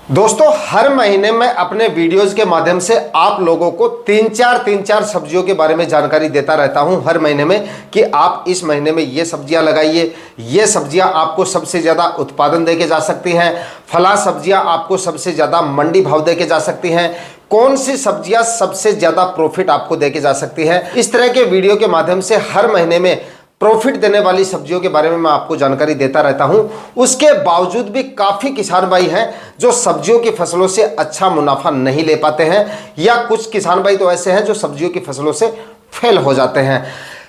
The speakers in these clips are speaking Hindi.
दोस्तों, हर महीने मैं अपने वीडियोस के माध्यम से आप लोगों को तीन चार सब्जियों के बारे में जानकारी देता रहता हूं हर महीने में कि आप इस महीने में ये सब्जियां लगाइए, ये सब्जियां आपको सबसे ज़्यादा उत्पादन देके जा सकती हैं, फला सब्जियां आपको सबसे ज़्यादा मंडी भाव देके जा सकती हैं, कौन सी सब्जियां सबसे ज़्यादा प्रॉफिट आपको देके जा सकती है। इस तरह के वीडियो के माध्यम से हर महीने में प्रॉफिट देने वाली सब्जियों के बारे में मैं आपको जानकारी देता रहता हूं। उसके बावजूद भी काफ़ी किसान भाई हैं जो सब्जियों की फसलों से अच्छा मुनाफा नहीं ले पाते हैं, या कुछ किसान भाई तो ऐसे हैं जो सब्जियों की फसलों से फेल हो जाते हैं।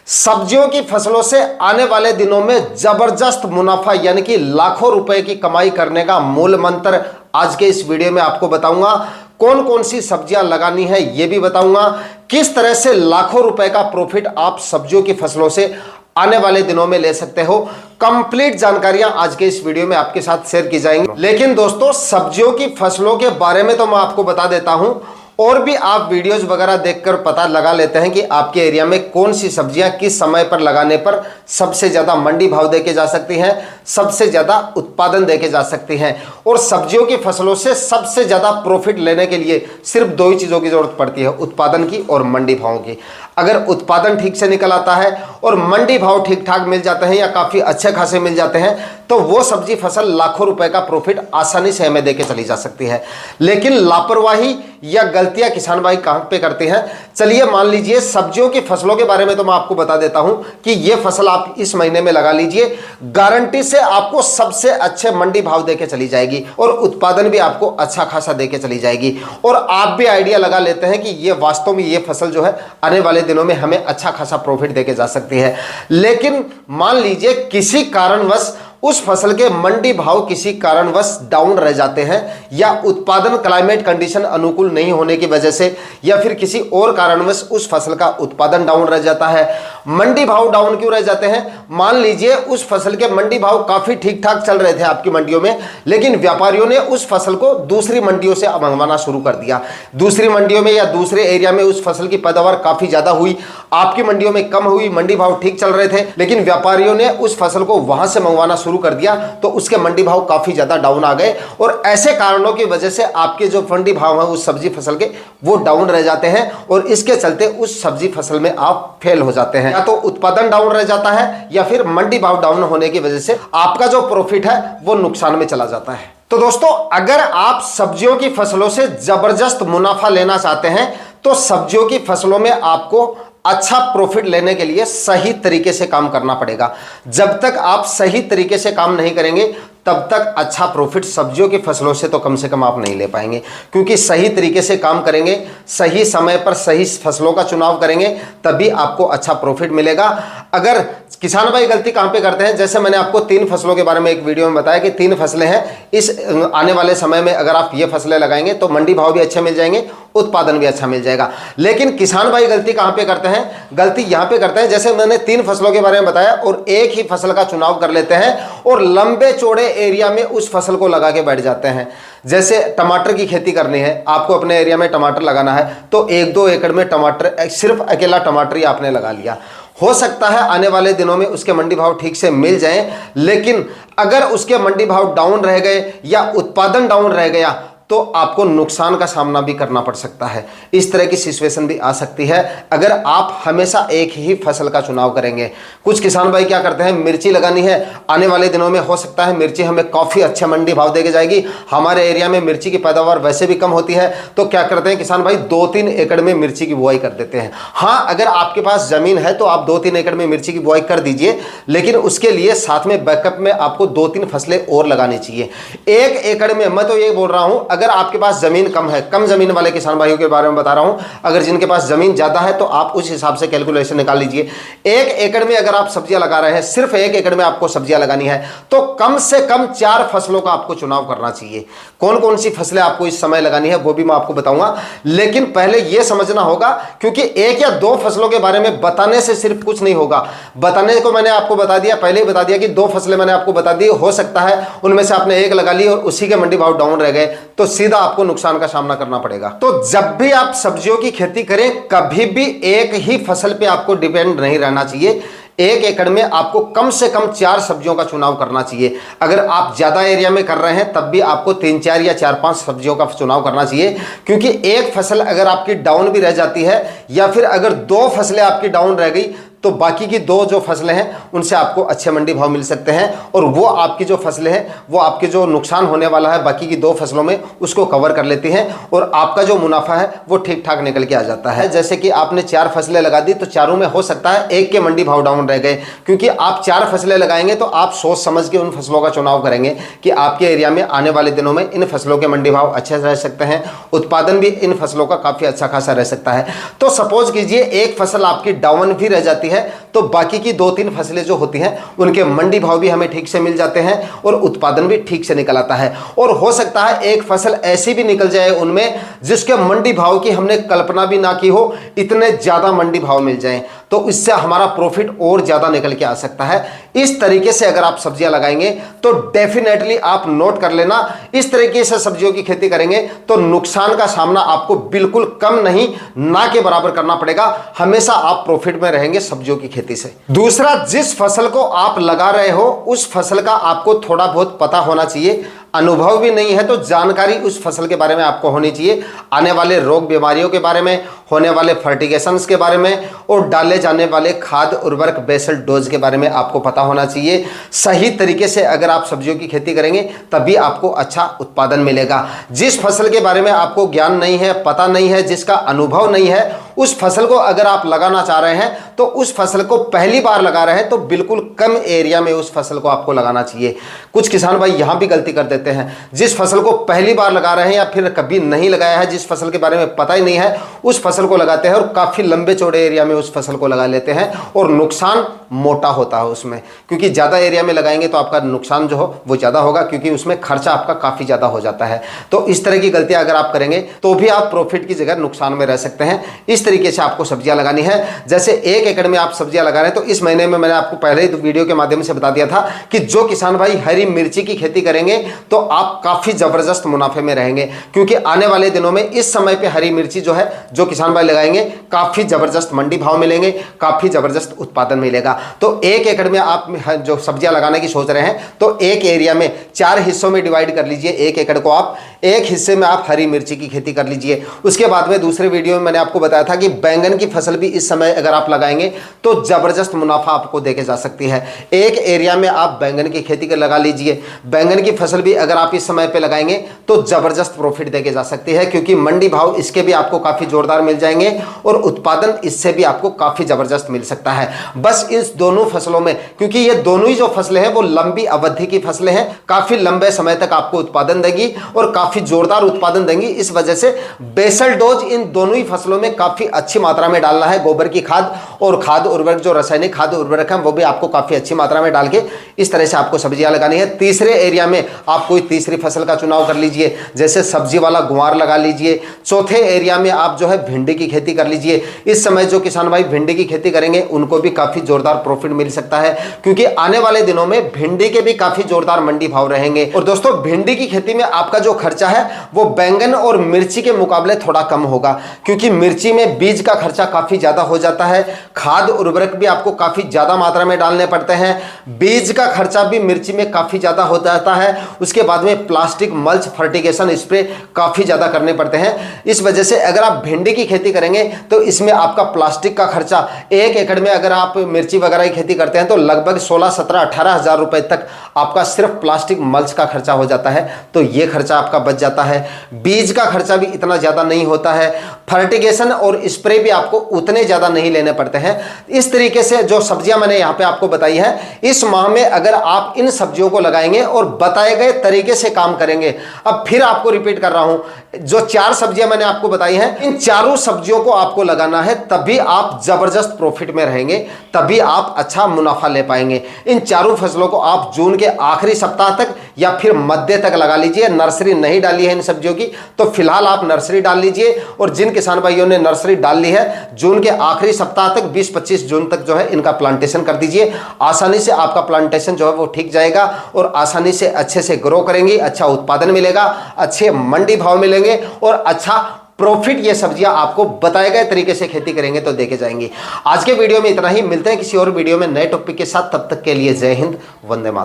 सब्जियों की फसलों से आने वाले दिनों में जबरदस्त मुनाफा यानी कि लाखों रुपए की कमाई करने का मूल मंत्र आज के इस वीडियो में आपको बताऊंगा। कौन कौन सी सब्जियां लगानी है ये भी बताऊंगा। किस तरह से लाखों रुपए का प्रॉफिट आप सब्जियों की फसलों से आने वाले दिनों में ले सकते हो। कंप्लीट जानकारियां आज के इस वीडियो में आपके साथ शेयर की जाएंगी। लेकिन दोस्तों, सब्जियों की फसलों के बारे में तो मैं आपको बता देता हूं, और भी आप वीडियोस वगैरह देखकर पता लगा लेते हैं कि आपके एरिया में कौन सी सब्जियां किस समय पर लगाने पर सबसे ज़्यादा मंडी भाव देके जा सकती हैं, सबसे ज़्यादा उत्पादन देके जा सकती हैं। और सब्जियों की फसलों से सबसे ज़्यादा प्रॉफिट लेने के लिए सिर्फ दो ही चीज़ों की ज़रूरत पड़ती है, उत्पादन की और मंडी भाव की। अगर उत्पादन ठीक से निकल आता है और मंडी भाव ठीक ठाक मिल जाते हैं या काफ़ी अच्छे खासे मिल जाते हैं, तो वो सब्जी फसल लाखों रुपए का प्रॉफिट आसानी से हमें देके चली जा सकती है। लेकिन लापरवाही या गलतियां किसान भाई कहां पे करते हैं। चलिए, मान लीजिए सब्जियों की फसलों के बारे में तो मैं आपको बता देता हूं कि ये फसल आप इस महीने में लगा लीजिए, गारंटी से आपको सबसे अच्छे मंडी भाव देके चली जाएगी और उत्पादन भी आपको अच्छा खासा देके चली जाएगी। और आप भी आइडिया लगा लेते हैं कि ये वास्तव में ये फसल जो है आने वाले दिनों में हमें अच्छा खासा प्रॉफिट देके जा सकती है। लेकिन मान लीजिए किसी कारणवश उस फसल के मंडी भाव किसी कारणवश डाउन रह जाते हैं, या उत्पादन क्लाइमेट कंडीशन अनुकूल नहीं होने की वजह से, या फिर किसी और कारणवश उस फसल का उत्पादन डाउन रह जाता है। मंडी भाव डाउन क्यों रह जाते हैं? मान लीजिए उस फसल के मंडी भाव काफी ठीक ठाक चल रहे थे आपकी मंडियों में, लेकिन व्यापारियों ने उस फसल को दूसरी मंडियों से मंगवाना शुरू कर दिया। दूसरी मंडियों में या दूसरे एरिया में उस फसल की पैदावार काफी ज्यादा हुई, आपकी मंडियों में कम हुई, मंडी भाव ठीक चल रहे थे, लेकिन व्यापारियों ने उस फसल को वहां से मंगवाना शुरू कर दिया, तो उसके मंडी भाव काफी ज्यादा डाउन आ गए। और ऐसे कारणों की वजह से आपके जो मंडी भाव है उस सब्जी फसल के, वो डाउन रह जाते हैं, और इसके चलते उस सब्जी फसल में आप फेल हो जाते हैं। या तो उत्पादन डाउन रह जाता है, या फिर मंडी भाव डाउन होने की वजह से आपका जो प्रॉफिट है वो नुकसान में चला जाता है। तो दोस्तों, अगर आप सब्जियों की फसलों से जबरदस्त मुनाफा लेना चाहते हैं, तो सब्जियों की फसलों में आपको अच्छा प्रॉफिट लेने के लिए सही तरीके से काम करना पड़ेगा। जब तक आप सही तरीके से काम नहीं करेंगे, तब तक अच्छा प्रॉफिट सब्जियों की फसलों से तो कम से कम आप नहीं ले पाएंगे। क्योंकि सही तरीके से काम करेंगे, सही समय पर सही फसलों का चुनाव करेंगे, तभी आपको अच्छा प्रॉफिट मिलेगा। अगर किसान भाई गलती कहां पे करते हैं, जैसे मैंने आपको 3 फसलों के बारे में एक वीडियो में बताया कि 3 फसलें हैं, इस आने वाले समय में अगर आप ये फसलें लगाएंगे तो मंडी भाव भी अच्छे मिल जाएंगे, उत्पादन भी अच्छा मिल जाएगा। लेकिन किसान भाई गलती कहां पे करते हैं? गलती यहां पे करते हैं, जैसे मैंने 3 फसलों के बारे में बताया और एक ही फसल का चुनाव कर लेते हैं और लंबे चौड़े एरिया में उस फसल को लगा के बैठ जाते हैं। जैसे टमाटर की खेती करनी है, आपको अपने एरिया में टमाटर लगाना है, तो 1-2 एकड़ में टमाटर, सिर्फ अकेला टमाटर ही आपने लगा लिया। हो सकता है आने वाले दिनों में उसके मंडी भाव ठीक से मिल जाएं, लेकिन अगर उसके मंडी भाव डाउन रह गए या उत्पादन डाउन रह गया, तो आपको नुकसान का सामना भी करना पड़ सकता है। इस तरह की सिचुएशन भी आ सकती है अगर आप हमेशा एक ही फसल का चुनाव करेंगे। कुछ किसान भाई क्या करते हैं, मिर्ची लगानी है, आने वाले दिनों में हो सकता है मिर्ची हमें काफ़ी अच्छे मंडी भाव देके जाएगी, हमारे एरिया में मिर्ची की पैदावार वैसे भी कम होती है, तो क्या करते हैं किसान भाई 2-3 एकड़ में मिर्ची की बुआई कर देते हैं। हाँ, अगर आपके पास ज़मीन है तो आप 2-3 एकड़ में मिर्ची की बुआई कर दीजिए, लेकिन उसके लिए साथ में बैकअप में आपको 2-3 फसलें और लगानी चाहिए। 1 एकड़ में, मैं तो ये बोल रहा हूँ, अगर आपके पास जमीन कम है, कम जमीन वाले किसान भाइयों के बारे में बता रहा हूं, अगर जिनके पास जमीन ज्यादा है तो आप उस हिसाब से कैलकुलेशन निकाल लीजिए। 1 एकड़ में अगर आप सब्जियां लगा रहे हैं, सिर्फ 1 एकड़ में आपको सब्जियां लगानी है, तो कम से कम 4 फसलों का आपको चुनाव करना चाहिए। कौन कौन सी फसलें आपको इस समय लगानी है वो भी मैं आपको बताऊंगा, लेकिन पहले यह समझना होगा, क्योंकि 1 या 2 फसलों के बारे में बताने से सिर्फ कुछ नहीं होगा। बताने को मैंने आपको बता दिया, पहले ही बता दिया कि 2 फसलें मैंने आपको बता दी, हो सकता है उनमें से आपने 1 लगा ली और उसी के मंडी भाव डाउन रह गए, तो सीधा आपको नुकसान का सामना करना पड़ेगा। तो जब भी आप सब्जियों की खेती करें, कभी भी एक ही फसल पे आपको डिपेंड नहीं रहना चाहिए। एक एकड़ में आपको कम से कम 4 सब्जियों का चुनाव करना चाहिए। अगर आप ज़्यादा एरिया में कर रहे हैं तब भी आपको 3-4 या 4-5 सब्जियों का चुनाव करना चाहिए, क्योंकि एक फसल अगर आपकी डाउन भी रह जाती है या फिर अगर 2 फसलें आपकी डाउन रह गई तो बाकी की 2 जो फसलें हैं उनसे आपको अच्छे मंडी भाव मिल सकते हैं, और वो आपकी जो फसलें हैं वो आपके जो नुकसान होने वाला है बाकी की 2 फसलों में उसको कवर कर लेती हैं, और आपका जो मुनाफा है वो ठीक ठाक निकल के आ जाता है। जैसे कि आपने 4 फसलें लगा दी तो चारों में हो सकता है एक के मंडी भाव डाउन रह गए, क्योंकि आप 4 फसलें लगाएंगे तो आप सोच समझ के उन फसलों का चुनाव करेंगे कि आपके एरिया में आने वाले दिनों में इन फसलों के मंडी भाव अच्छे रह सकते हैं, उत्पादन भी इन फसलों का काफ़ी अच्छा खासा रह सकता है। तो सपोज कीजिए एक फसल आपकी डाउन भी रह जाती है तो बाकी की 2-3 फसलें जो होती हैं उनके मंडी भाव भी हमें ठीक से मिल जाते हैं और उत्पादन भी ठीक से निकल आता है। और हो सकता है एक फसल ऐसी भी निकल जाए उनमें जिसके मंडी भाव की हमने कल्पना भी ना की हो, इतने ज़्यादा मंडी भाव मिल जाएं, तो इससे हमारा प्रॉफिट और ज़्यादा निकल के आ सकता है। इस तरीके से अगर आप सब्जियां लगाएंगे तो डेफिनेटली आप नोट कर लेना, इस तरीके से सब्जियों की खेती करेंगे तो नुकसान का सामना आपको बिल्कुल कम नहीं, ना के बराबर करना पड़ेगा। हमेशा आप प्रॉफिट में रहेंगे सब्जियों की खेती से। दूसरा, जिस फसल को आप लगा रहे हो उस फसल का आपको थोड़ा बहुत पता होना चाहिए। अनुभव भी नहीं है तो जानकारी उस फसल के बारे में आपको होनी चाहिए, आने वाले रोग बीमारियों के बारे में, होने वाले फर्टिगेशंस के बारे में और डाले जाने वाले खाद उर्वरक बेसल डोज के बारे में आपको पता होना चाहिए। सही तरीके से अगर आप सब्जियों की खेती करेंगे तभी आपको अच्छा उत्पादन मिलेगा। जिस फसल के बारे में आपको ज्ञान नहीं है, पता नहीं है, जिसका अनुभव नहीं है, उस फसल को अगर आप लगाना चाह रहे हैं तो उस फसल को पहली बार लगा रहे हैं तो बिल्कुल कम एरिया में उस फसल को आपको लगाना चाहिए। कुछ किसान भाई यहां भी गलती कर देते हैं, जिस फसल को पहली बार लगा रहे हैं या फिर कभी नहीं लगाया है, जिस फसल के बारे में पता ही नहीं है, उस फसल को लगाते हैं और काफी लंबे चौड़े एरिया में उस फसल को लगा लेते हैं और नुकसान मोटा होता है उसमें, क्योंकि ज्यादा एरिया में लगाएंगे तो आपका नुकसान जो हो वो ज्यादा होगा, क्योंकि उसमें खर्चा आपका काफी ज्यादा हो जाता है। तो इस तरह की गलतियां अगर आप करेंगे तो भी आप प्रॉफिट की जगह नुकसान में रह सकते हैं। इस तरीके से आपको सब्जियां लगानी है। जैसे 1 एकड़ में आप सब्जियां लगा रहे हैं तो इस महीने में मैंने आपको पहले ही वीडियो के माध्यम से बता दिया था कि जो किसान भाई हरी मिर्ची की खेती करेंगे तो आप काफी जबरदस्त मुनाफे में रहेंगे, क्योंकि आने वाले दिनों में इस समय पे हरी मिर्ची जो है जो किसान भाई लगाएंगे काफी जबरदस्त मंडी भाव मिलेंगे, काफी जबरदस्त उत्पादन मिलेगा। तो 1 एकड़ में आप जो सब्जियां लगाने की सोच रहे हैं तो एक एरिया में 4 हिस्सों में डिवाइड कर लीजिए। 1 एकड़ को आप एक हिस्से में आप हरी मिर्ची की खेती कर लीजिए। उसके बाद में दूसरे वीडियो में मैंने आपको बताया था कि बैंगन की फसल भी इस समय अगर आप लगाएंगे तो जबरदस्त मुनाफा आपको देके जा सकती है। एक एरिया में आप बैंगन की खेती कर लगा लीजिए। बैंगन की फसल भी अगर आप इस समय पे लगाएंगे तो जबरदस्त प्रॉफिट देके जा सकती है, क्योंकि मंडी भाव इसके भी आपको काफी जोरदार मिल जाएंगे और उत्पादन इससे भी आपको काफी जबरदस्त मिल सकता है। बस इस दोनों फसलों में, क्योंकि ये दोनों ही जो फसलें हैं वो लंबी अवधि की फसलें हैं, काफी लंबे समय तक आपको उत्पादन देगी और काफी जोरदार उत्पादन देंगी। इस वजह से बेसल डोज इन दोनों ही फसलों में काफी अच्छी मात्रा में डालना है। गोबर की खाद और खाद उर्वरक, जो रासायनिक खाद उर्वरक है वो भी आपको काफी अच्छी मात्रा में डाल के इस तरह से आपको सब्जियां लगानी है। तीसरे एरिया में आप कोई तीसरी फसल का चुनाव कर लीजिए, जैसे सब्जी वाला गुआर लगा लीजिए। चौथे एरिया में आप जो है भिंडी की खेती कर लीजिए। इस समय जो किसान भाई भिंडी की खेती करेंगे उनको भी काफी जोरदार प्रॉफिट मिल सकता है, क्योंकि आने वाले दिनों में भिंडी के भी काफी जोरदार मंडी भाव रहेंगे। और दोस्तों, भिंडी की खेती में आपका जो खर्चा है वो बैंगन और मिर्ची के मुकाबले थोड़ा कम होगा, क्योंकि मिर्ची में बीज का खर्चा काफी ज्यादा हो जाता है, खाद उर्वरक भी आपको काफी ज्यादा मात्रा में डालने पड़ते हैं, बीज का खर्चा भी मिर्ची में काफी ज्यादा हो जाता है। उसके बाद में प्लास्टिक मल्च फर्टिगेशन स्प्रे काफी ज्यादा करने पड़ते हैं। इस वजह से अगर आप भिंडी की खेती करेंगे तो इसमें आपका प्लास्टिक का खर्चा 1 एकड़ में अगर आप मिर्ची वगैरह की खेती करते हैं तो लगभग 16, 17, 18 हजार रुपए तक आपका सिर्फ प्लास्टिक मल्च का खर्चा हो जाता है। तो ये खर्चा आपका बच जाता है। बीज का खर्चा भी इतना ज्यादा नहीं होता है, फर्टिगेशन और स्प्रे भी आपको उतने ज्यादा नहीं लेने पड़ते हैं। इस तरीके से जो सब्जियां मैंने यहाँ पे आपको बताई है, इस माह में अगर आप इन सब्जियों को लगाएंगे और बताए गए तरीके से काम करेंगे, अब फिर आपको रिपीट कर रहा हूं, जो 4 सब्जियां मैंने आपको बताई हैं, इन चारों सब्जियों को आपको लगाना है, तभी आप जबरदस्त प्रॉफिट में रहेंगे, तभी आप अच्छा मुनाफा ले पाएंगे। इन चारों फसलों को आप जून के आखिरी सप्ताह तक या फिर मध्य तक लगा लीजिए। नर्सरी नहीं डाली है इन सब्जियों की तो फिलहाल आप नर्सरी डाल लीजिए, और जिन किसान भाइयों ने नर्सरी डाल ली है, जून के आखिरी सप्ताह तक 20-25 जून तक जो है इनका प्लांटेशन कर दीजिए। आसानी से आपका प्लांटेशन जो है वो ठीक जाएगा और आसानी से अच्छे से ग्रो करेंगे, अच्छा उत्पादन मिलेगा, अच्छे मंडी भाव मिलेंगे और अच्छा प्रॉफिट ये सब्जियां आपको बताए गए तरीके से खेती करेंगे तो देखे जाएंगी। आज के वीडियो में इतना ही, मिलते हैं किसी और वीडियो में नए टॉपिक के साथ। तब तक के लिए जय हिंद, वंदे मातरम।